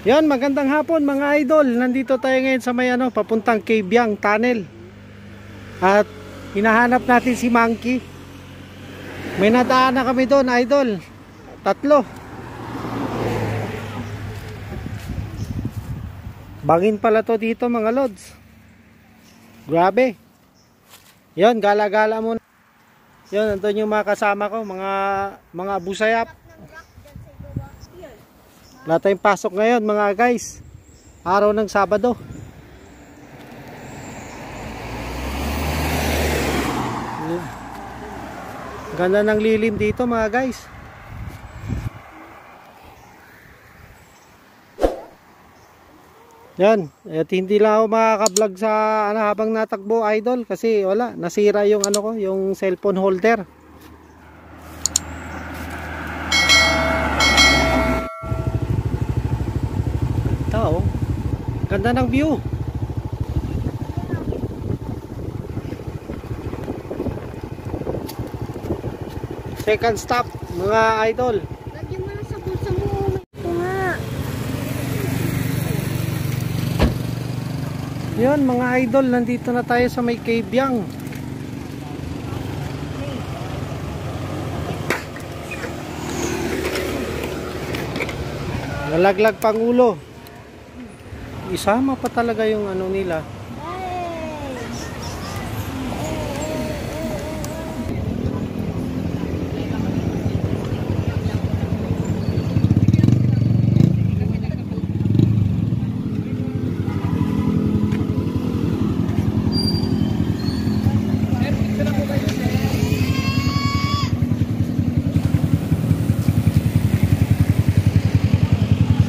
Yan, magandang hapon mga idol. Nandito tayo ngayon sa may papuntang Cabiang Tunnel. At hinahanap natin si Monkey. May nadaan na kami doon, idol. 3. Bangin pala to dito mga lods. Grabe. Yan, gala-gala muna. Yan, nandun yung mga kasama ko, mga busayap. Wala tayong pasok ngayon mga guys. Araw ng Sabado. Ganda ng lilim dito mga guys. Yan, at hindi lang ako makaka-vlog sa habang natakbo idol kasi wala, nasira yung ko, yung cellphone holder. Tao, ganda ng view. Second stop mga idol. Lagyan mo na sa bulsa mo. Ito nga. Yun mga idol, nandito na tayo sa may Cabiang. Nalaglag pang ulo. Isama pa talaga yung nila.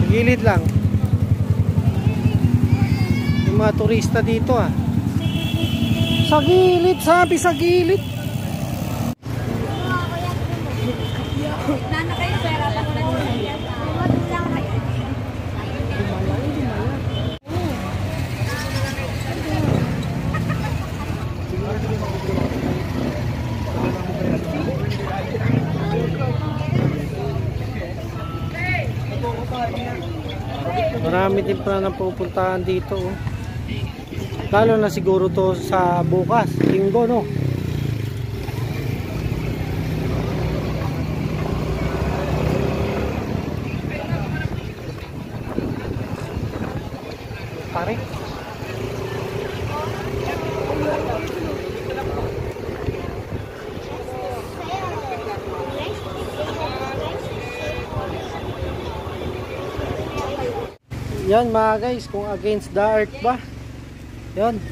Gilid lang. Yung mga turista dito Sa gilid, sabi sa gilid. Nana kayo pera pa ko na siya. Marami din pa na pupuntahan dito Lalo na siguro to sa bukas, Linggo no. Pare. Yan mga guys, kung against the earth ba. Yan.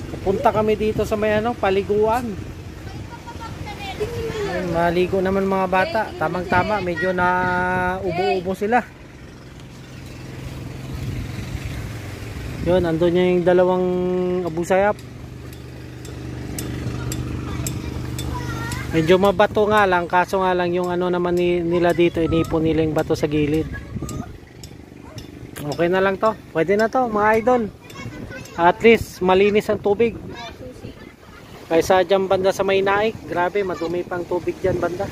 Pupunta kami dito sa may paliguan. Yan, maligo naman mga bata. Tamang-tama, medyo na ubo-ubo sila. Yun, andun yung dalawang abusayap. Medyo mabato nga lang, kaso nga lang yung naman nila dito, inipon nila yung bato sa gilid. Okay na lang to. Pwede na to mga idol. At least malinis ang tubig. Kaysa dyan banda sa may naik. Grabe, madumi pang tubig dyan banda.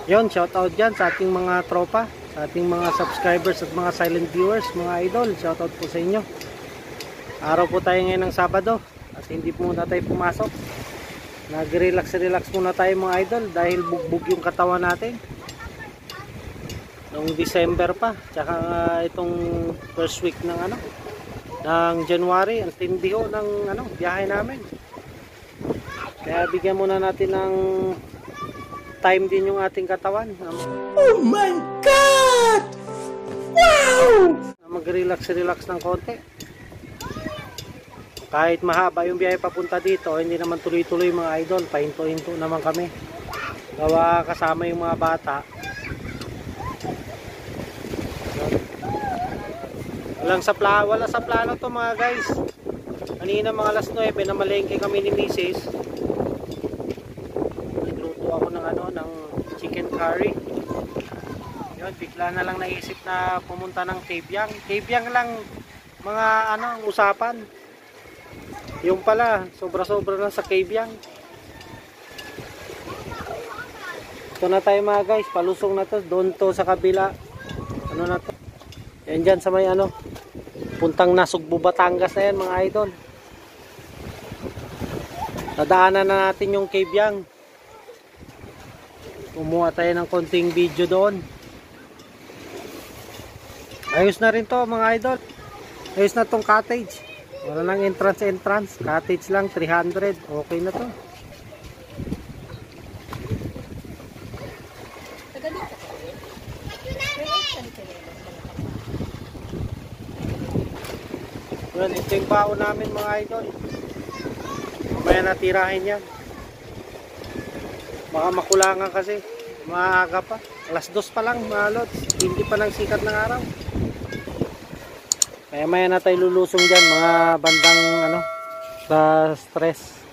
Yon, shout out dyan sa ating mga tropa, sa ating mga subscribers at mga silent viewers, mga idol. Shout out po sa inyo. Araw po tayo ngayon ng Sabado at hindi po muna tayo pumasok. Nag-relax muna tayo mga idol dahil bugbog yung katawan natin noong December pa, tsaka itong first week ng ng January. Ang tindi ng biyahe namin, kaya bigyan muna natin ng time din yung ating katawan. Oh my God! Wow! Mag-relax ng konti. Kahit mahaba yung biyahe papunta dito, hindi naman tuloy-tuloy mga idol, pahinto-hinto naman kami. Gawa kasama yung mga bata. Wala sa plano to mga guys. Kanina mga alas 9 na malengke kami ni Mrs. Nagluto ako ng chicken curry. Yun, bigla na lang naisip na pumunta ng Cabiang. Cabiang lang mga ang usapan. Yung pala, sobra-sobra na sa Cabiang. Ito na tayo mga guys, palusong na to, doon to sa kabila. Ano na to? Yan dyan sa may ano, puntang Nasugbu, Batangas na yan mga idol. Dadaanan na natin yung Cave Yang. Kumuha tayo ng konting video doon. Ayos na rin to mga idol. Ayos na tong cottage. Wala nang entrance. Cottage lang, 300. Okay na to. Well, ito yung baon namin mga idol. Mamaya natirahin yan. Baka makulangan kasi. Maaga pa. Alas 2 pa lang mga lods. Hindi pa nang sikat ng araw. Kaya maya na tayo lulusong dyan. Mga bandang ano, sa stress.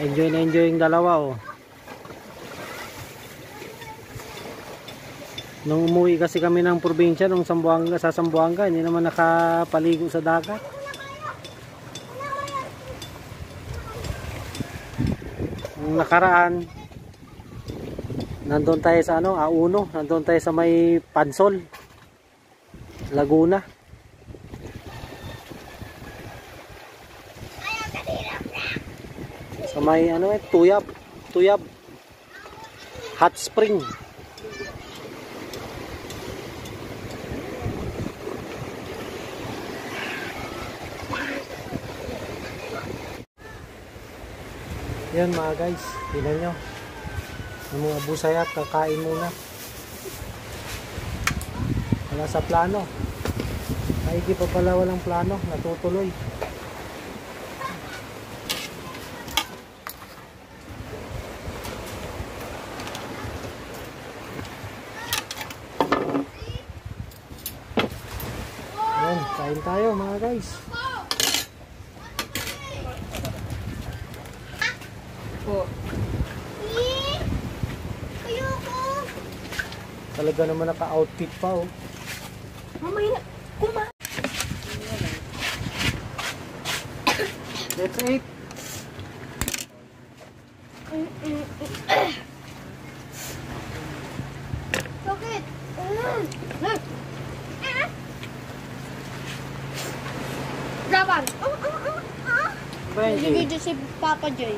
Enjoy na enjoy yung dalawa oh. Nung umuwi kasi kami ng probinsya nung sa Zamboanga, hindi naman nakapaligo sa dagat. Nung nakaraan, nandun tayo sa ano, Auno, nandun tayo sa may Pansol, Laguna. Sa may ano Tuyab Hot Spring. Yan mga guys, tingnan nyo yung mga busayap, kakain muna. Wala sa plano. Maigi pa pala walang plano, natutuloy. Yan, kain tayo mga guys. Talaga naman naka-outfit pa oh. Mamaya na. Let's eat. Bakit? Laban. Benji. Bibidyo si Papa Joy.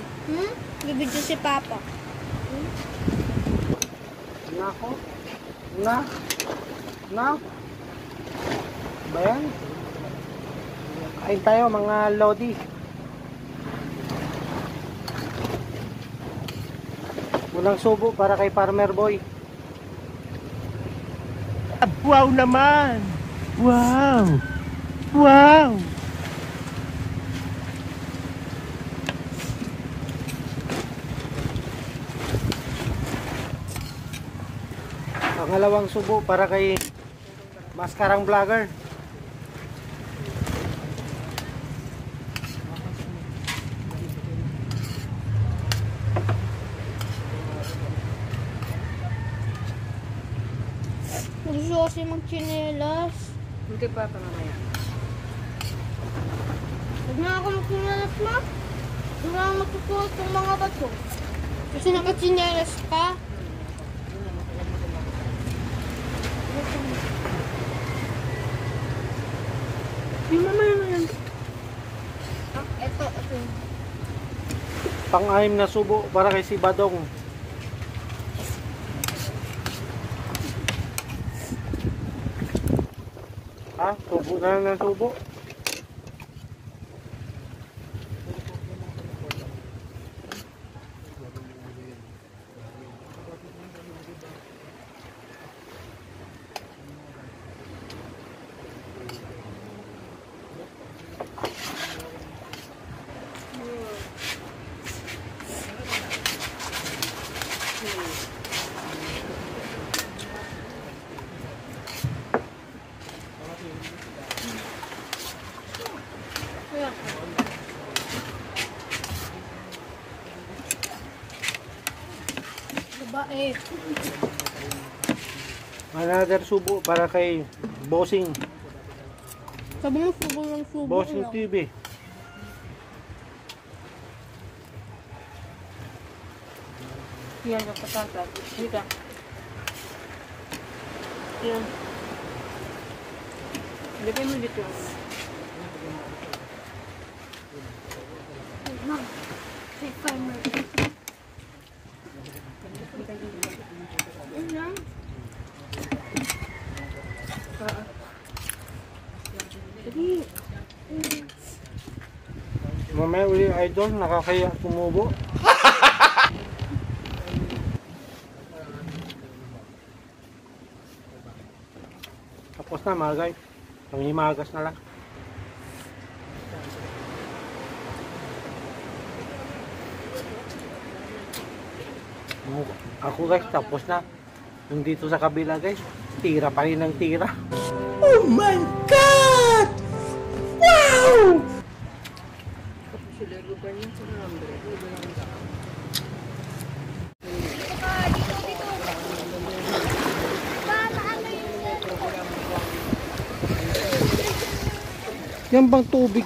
Bibidyo si Papa. Nako. Na. Bayan. Kain tayo mga lodi. Unang subo para kay Farmer Boy. Wow naman. Wow. Pangalawang subo para kay Maskarang Vlogger. Gusto kasi magchinelas. Hindi pa mamaya. Huwag na ako magchinelas, ma. Huwag na ako magsusuot ng mga bato. Kasi nakachinelas ka. Yung mama naman. Ito. Pang-anim na subo para kay si Badong. Subo na lang ng subo. Babae. Another subo para kay Bossing. Sabi mo subo ng subo. Bossing TV. Yan ang patatas. Dito. Yan. Lagay mo dito. Mom, say farmer. Yan lang. Dali. Mamaya uli idol, nakakaya tumubo. Tapos na mga guys. Pangimagas na lang. Ako guys, tapos na. Yung dito sa kabila guys, tira pa rin ng tira. Oh my God! Wow! Yan bang tubig?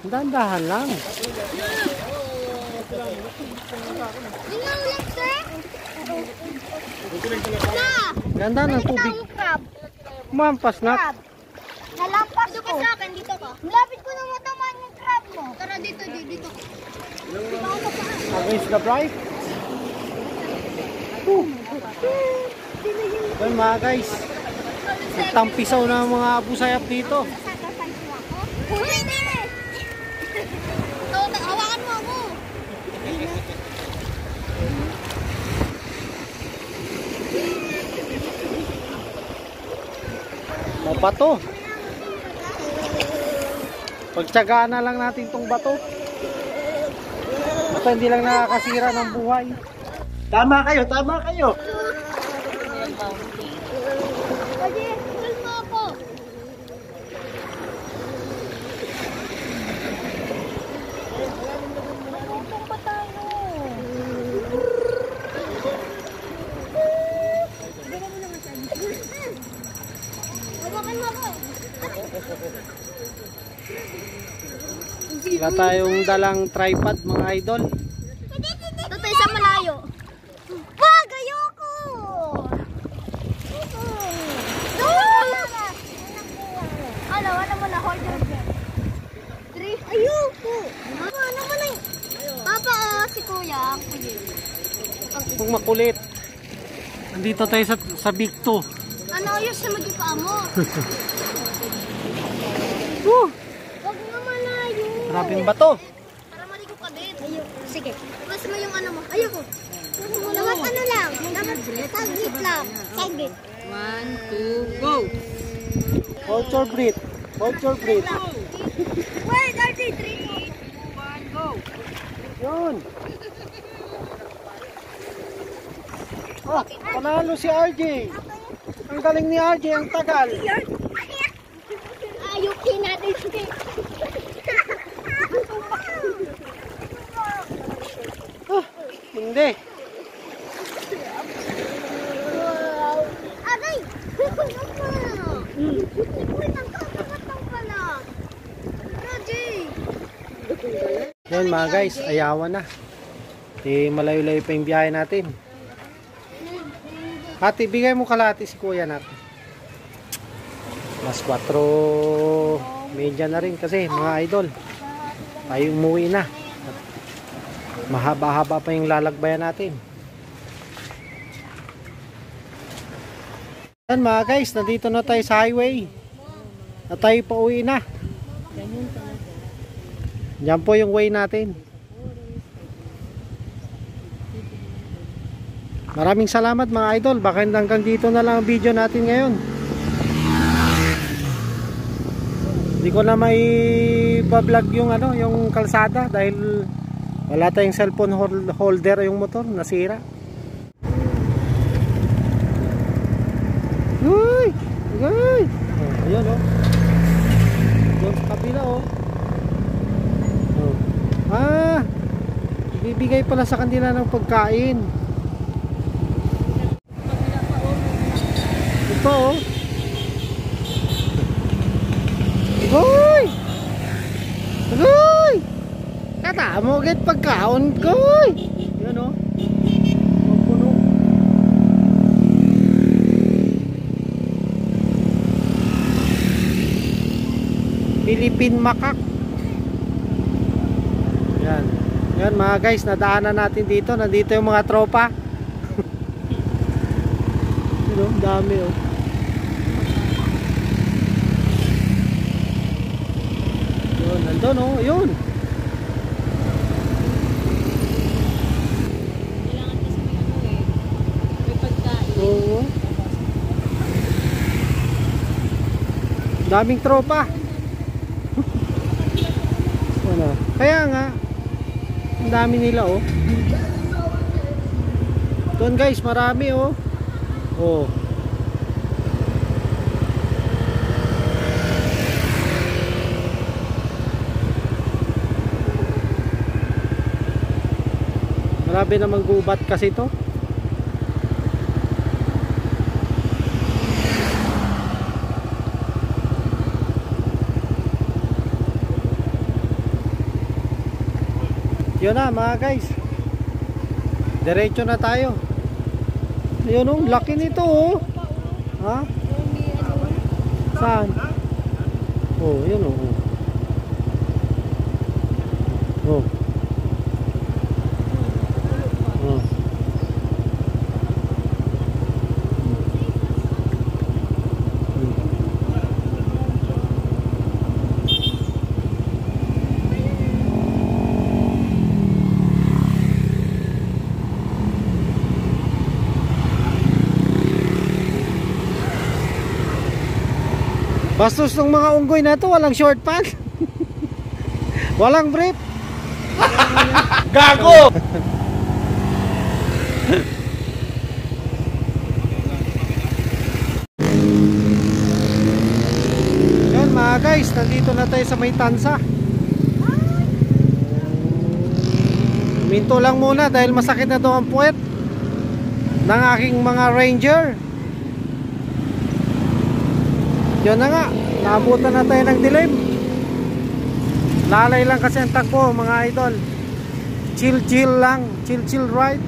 Dahan-dahan lang. Ganda ng tubig. Mampas na. Nalampas ko. Sa akin, dito ka. Lapit ko na matamaan yung crab mo. Tara dito, dito. Against the price. Well mga guys, nagtampisaw na ang mga abusayap dito. Hawakan mo ako. Bato. Pagtsagaan na lang natin tong bato. Basta hindi lang nakakasira ng buhay. Tama kayo, tama kayo. Pwede, hold mo ako. Matutong pa tayo. Hawakan mo ako. Wala tayong dalang tripod mga idol. Ito tayo sa malayo. Wag! Ayoko! Ano mo na? Hold your breath. 3. Ayoko! Ano mo na? Papa, si Kuya. Kung makulit. Nandito tayo sa Big 2. Ano ayos na mag-ipa mo? Wag nga malayo. Maraming bato. Para maligo ka din. Ayoko. Sige. Mas mo yung ano mo. Ayoko. Dapat ano lang. Dapat saglit lang. Saglit. 1, 2, go! Hold your breath. Hold your breath. Wait, RJ, 3. 1, go! Yun. Ah, panalo si RJ. Ang galing ni RJ, ang tagal. Ayukin natin siya. Ah, hindi. Wow. Aray! Kukulong pa. Uy, tangkang pala. RJ. Yan mga guys, ayawan na. Malayo-layo pa yung biyahe natin. Hati, bigay mo kalahati si kuya natin. Mas 4:30 na rin kasi mga idol. Tayo umuwi na. At mahaba-haba pa yung lalagbayan natin. Yan mga guys, nandito na tayo sa highway. Na tayo pa uwi na. Diyan po yung way natin. Maraming salamat mga idol. Baka hanggang dito na lang ang video natin ngayon. Hindi ko na may vlog yung yung kalsada dahil wala tayong cellphone holder yung motor, nasira. Uy! Uy! Oh, ayan oh. Doon sa kabila oh. Oh. Ah! Ibibigay pala sa kanila ng pagkain. Ito oh. Uy! Uy! Tata mo agad pagkaon ko. Yan oh. Puno Philippine Macaque. Yan. Yan mga guys, nadaanan natin dito. Nandito yung mga tropa. Yun, dami oh. Yun, nandun oh, yun. Kailangan kasi may ano eh. May pagkain. Oo. Daming tropa. Ano? Kaya nga, ang dami nila oh. Doon guys, marami oh. Oh. Marami namang gubat kasi to. Yun na mga guys, diretso na tayo. Yun oh, laki nito oh. Ha? Saan? Oh, yun oh. Oh. Oh. Bastos ng mga unggoy na to, walang short pants. Walang brief. Gago! Yan mga guys, nandito na tayo sa may tansa. Minto lang muna dahil masakit na daw ang puwet ng aking mga ranger. Yun na nga, naabutan na tayo ng dilim. Lalay lang kasi ang takbo mga idol. Chill chill lang, chill chill ride.